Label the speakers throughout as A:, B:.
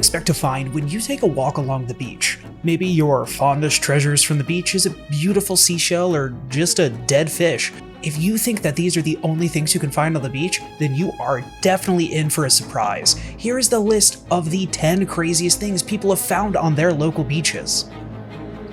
A: expect to find when you take a walk along the beach. Maybe your fondest treasures from the beach is a beautiful seashell or just a dead fish. If you think that these are the only things you can find on the beach, then you are definitely in for a surprise. Here is the list of the 10 craziest things people have found on their local beaches.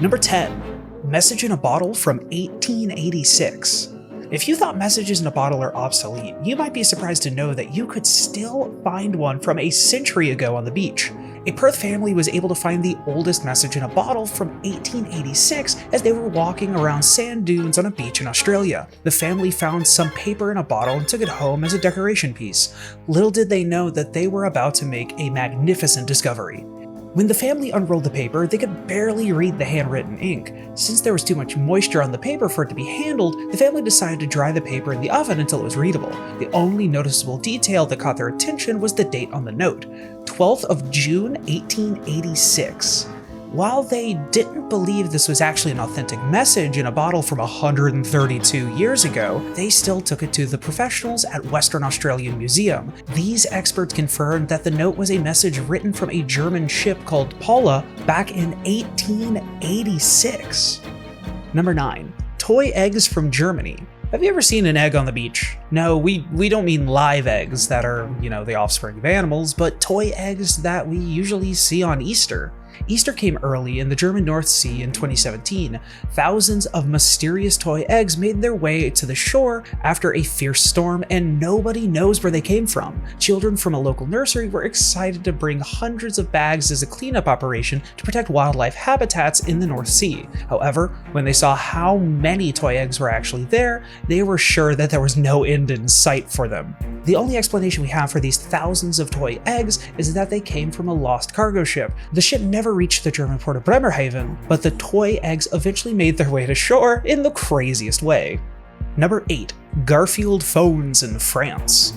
A: Number 10. Message in a bottle from 1886. If you thought messages in a bottle are obsolete, you might be surprised to know that you could still find one from a century ago on the beach. A Perth family was able to find the oldest message in a bottle from 1886 as they were walking around sand dunes on a beach in Australia. The family found some paper in a bottle and took it home as a decoration piece. Little did they know that they were about to make a magnificent discovery. When the family unrolled the paper, they could barely read the handwritten ink. Since there was too much moisture on the paper for it to be handled, the family decided to dry the paper in the oven until it was readable. The only noticeable detail that caught their attention was the date on the note, 12th of June, 1886. While they didn't believe this was actually an authentic message in a bottle from 132 years ago, they still took it to the professionals at Western Australian Museum. These experts confirmed that the note was a message written from a German ship called Paula back in 1886. Number 9. Toy eggs from Germany. Have you ever seen an egg on the beach? No, we don't mean live eggs that are, the offspring of animals, but toy eggs that we usually see on Easter. Easter came early in the German North Sea in 2017. Thousands of mysterious toy eggs made their way to the shore after a fierce storm, and nobody knows where they came from. Children from a local nursery were excited to bring hundreds of bags as a cleanup operation to protect wildlife habitats in the North Sea. However, when they saw how many toy eggs were actually there, they were sure that there was no end in sight for them. The only explanation we have for these thousands of toy eggs is that they came from a lost cargo ship. The ship never reached the German port of Bremerhaven, but the toy eggs eventually made their way to shore in the craziest way. Number 8. Garfield phones in France.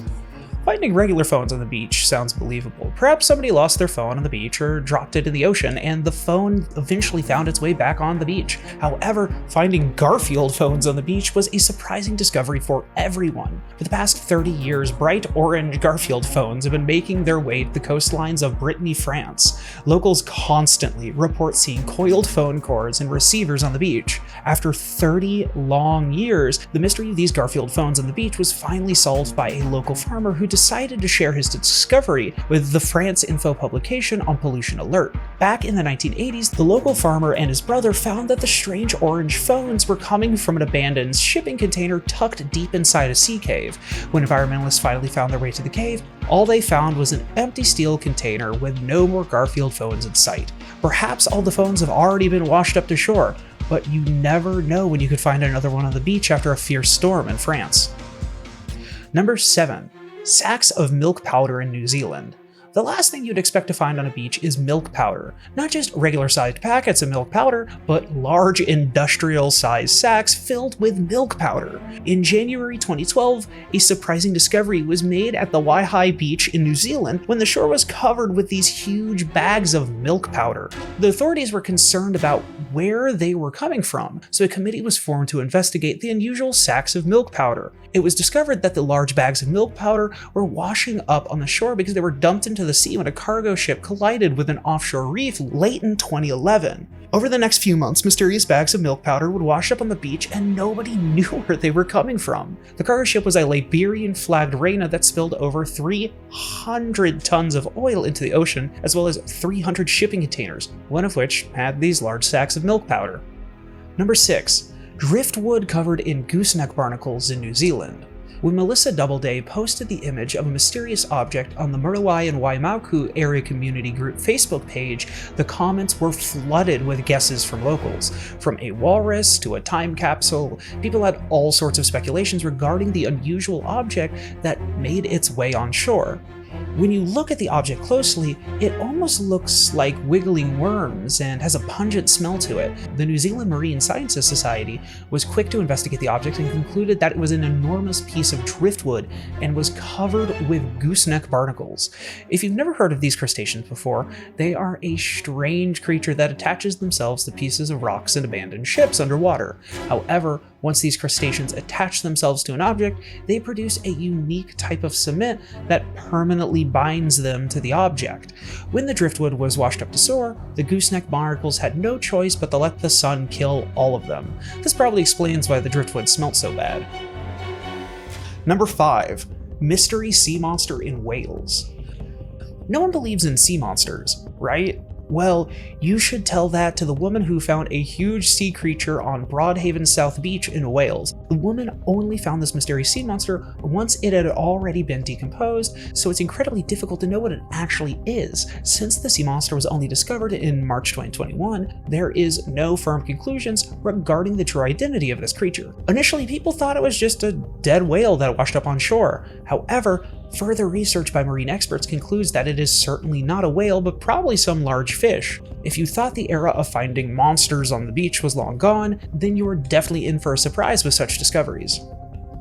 A: Finding regular phones on the beach sounds believable. Perhaps somebody lost their phone on the beach or dropped it in the ocean, and the phone eventually found its way back on the beach. However, finding Garfield phones on the beach was a surprising discovery for everyone. For the past 30 years, bright orange Garfield phones have been making their way to the coastlines of Brittany, France. Locals constantly report seeing coiled phone cords and receivers on the beach. After 30 long years, the mystery of these Garfield phones on the beach was finally solved by a local farmer who decided to share his discovery with the France Info publication on Pollution Alert. Back in the 1980s, the local farmer and his brother found that the strange orange phones were coming from an abandoned shipping container tucked deep inside a sea cave. When environmentalists finally found their way to the cave, all they found was an empty steel container with no more Garfield phones in sight. Perhaps all the phones have already been washed up to shore, but you never know when you could find another one on the beach after a fierce storm in France. Number 7. Sacks of milk powder in New Zealand. The last thing you'd expect to find on a beach is milk powder. Not just regular-sized packets of milk powder, but large industrial-sized sacks filled with milk powder. In January 2012, a surprising discovery was made at the Waihi Beach in New Zealand when the shore was covered with these huge bags of milk powder. The authorities were concerned about where they were coming from, so a committee was formed to investigate the unusual sacks of milk powder. It was discovered that the large bags of milk powder were washing up on the shore because they were dumped into the sea when a cargo ship collided with an offshore reef late in 2011. Over the next few months, mysterious bags of milk powder would wash up on the beach and nobody knew where they were coming from. The cargo ship was a Liberian-flagged Reina that spilled over 300 tons of oil into the ocean, as well as 300 shipping containers, one of which had these large sacks of milk powder. Number 6. Driftwood covered in gooseneck barnacles in New Zealand. When Melissa Doubleday posted the image of a mysterious object on the Muriwai and Waimaku Area Community Group Facebook page, the comments were flooded with guesses from locals. From a walrus to a time capsule, people had all sorts of speculations regarding the unusual object that made its way on shore. When you look at the object closely, it almost looks like wiggling worms and has a pungent smell to it. The New Zealand Marine Sciences Society was quick to investigate the object and concluded that it was an enormous piece of driftwood and was covered with gooseneck barnacles. If you've never heard of these crustaceans before, they are a strange creature that attaches themselves to pieces of rocks and abandoned ships underwater. However,
B: Once these crustaceans attach themselves to an object, they produce a unique type of cement that permanently binds them to the object. When the driftwood was washed up to shore, the gooseneck barnacles had no choice but to let the sun kill all of them. This probably explains why the driftwood smelt so bad.
A: Number 5. Mystery sea monster in Wales. No one believes in sea monsters, right? Well, you should tell that to the woman who found a huge sea creature on Broadhaven South Beach in Wales. The woman only found this mysterious sea monster once it had already been decomposed, so it's incredibly difficult to know what it actually is. Since the sea monster was only discovered in March 2021, there is no firm conclusions regarding the true identity of this creature. Initially, people thought it was just a dead whale that washed up on shore. However, further research by marine experts concludes that it is certainly not a whale, but probably some large fish. If you thought the era of finding monsters on the beach was long gone, then you are definitely in for a surprise with such discoveries.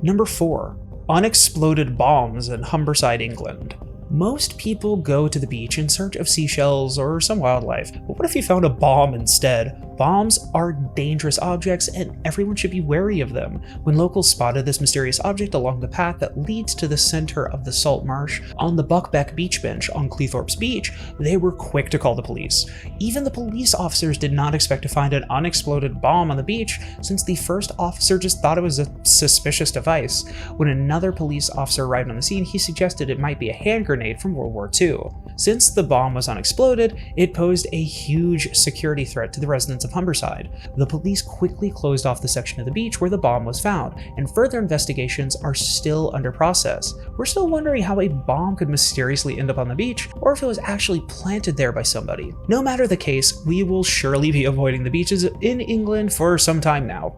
A: Number 4. Unexploded bombs in Humberside, England. Most people go to the beach in search of seashells or some wildlife, but what if you found a bomb instead? Bombs are dangerous objects and everyone should be wary of them. When locals spotted this mysterious object along the path that leads to the center of the salt marsh on the Buckbeck beach bench on Cleethorpes Beach, they were quick to call the police. Even the police officers did not expect to find an unexploded bomb on the beach, since the first officer just thought it was a suspicious device. When another police officer arrived on the scene, he suggested it might be a hand grenade from World War II. Since the bomb was unexploded, it posed a huge security threat to the residents of Humberside. The police quickly closed off the section of the beach where the bomb was found, and further investigations are still under process. We're still wondering how a bomb could mysteriously end up on the beach, or if it was actually planted there by somebody. No matter the case, we will surely be avoiding the beaches in England for some time now.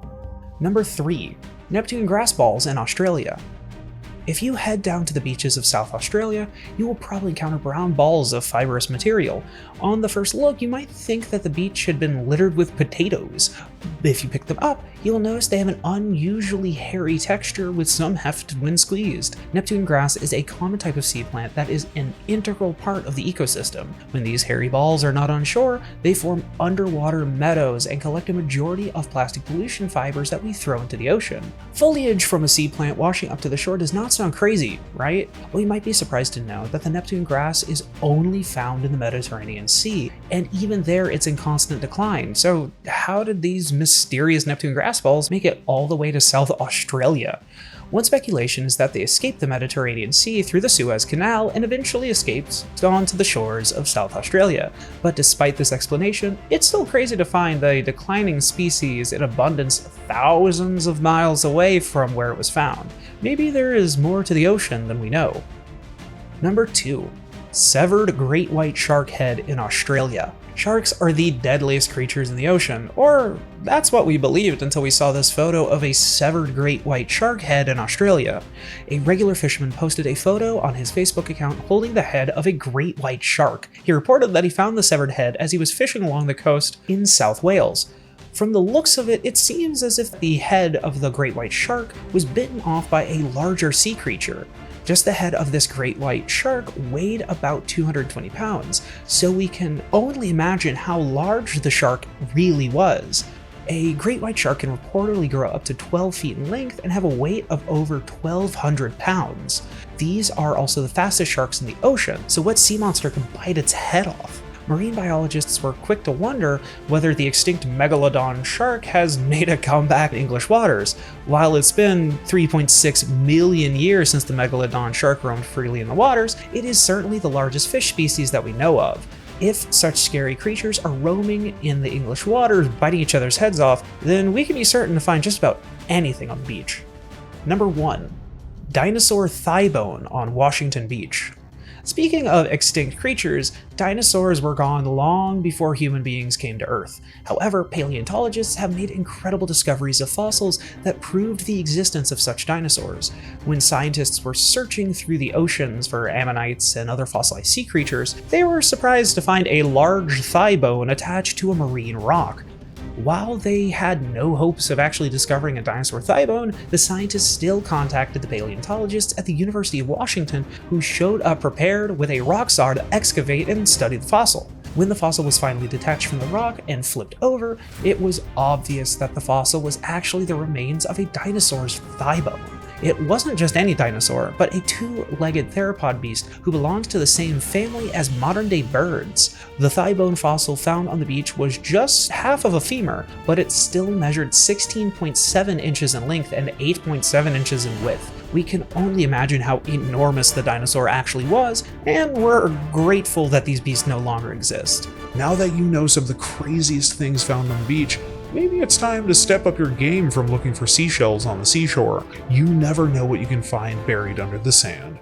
A: Number 3. Neptune grass balls in Australia. If you head down to the beaches of South Australia, you will probably encounter brown balls of fibrous material. On the first look, you might think that the beach had been littered with potatoes. If you pick them up, you will notice they have an unusually hairy texture with some heft when squeezed. Neptune grass is a common type of sea plant that is an integral part of the ecosystem. When these hairy balls are not on shore, they form underwater meadows and collect a majority of plastic pollution fibers that we throw into the ocean. Foliage from a sea plant washing up to the shore does not sound crazy, right? Well, you might be surprised to know that the Neptune grass is only found in the Mediterranean Sea, and even there it's in constant decline. So how did these mysterious Neptune grass balls make it all the way to South Australia? One speculation is that they escaped the Mediterranean Sea through the Suez Canal and eventually escaped onto the shores of South Australia. But despite this explanation, it's still crazy to find a declining species in abundance thousands of miles away from where it was found. Maybe there is more to the ocean than we know. Number 2. Severed great white shark head in Australia. Sharks are the deadliest creatures in the ocean, or that's what we believed until we saw this photo of a severed great white shark head in Australia. A regular fisherman posted a photo on his Facebook account holding the head of a great white shark. He reported that he found the severed head as he was fishing along the coast in South Wales. From the looks of it, it seems as if the head of the great white shark was bitten off by a larger sea creature. Just the head of this great white shark weighed about 220 pounds, so we can only imagine how large the shark really was. A great white shark can reportedly grow up to 12 feet in length and have a weight of over 1,200 pounds. These are also the fastest sharks in the ocean, so what sea monster can bite its head off? Marine biologists were quick to wonder whether the extinct megalodon shark has made a comeback in English waters. While it's been 3.6 million years since the megalodon shark roamed freely in the waters, it is certainly the largest fish species that we know of. If such scary creatures are roaming in the English waters, biting each other's heads off, then we can be certain to find just about anything on the beach. Number 1. Dinosaur thigh bone on Washington Beach. Speaking of extinct creatures, dinosaurs were gone long before human beings came to Earth. However, paleontologists have made incredible discoveries of fossils that proved the existence of such dinosaurs. When scientists were searching through the oceans for ammonites and other fossilized sea creatures, they were surprised to find a large thigh bone attached to a marine rock. While they had no hopes of actually discovering a dinosaur thigh bone, the scientists still contacted the paleontologists at the University of Washington, who showed up prepared with a rock saw to excavate and study the fossil. When the fossil was finally detached from the rock and flipped over, it was obvious that the fossil was actually the remains of a dinosaur's thigh bone. It wasn't just any dinosaur, but a two-legged theropod beast who belonged to the same family as modern-day birds. The thigh bone fossil found on the beach was just half of a femur, but it still measured 16.7 inches in length and 8.7 inches in width. We can only imagine how enormous the dinosaur actually was, and we're grateful that these beasts no longer exist.
C: Now that you know some of the craziest things found on the beach, maybe it's time to step up your game from looking for seashells on the seashore. You never know what you can find buried under the sand.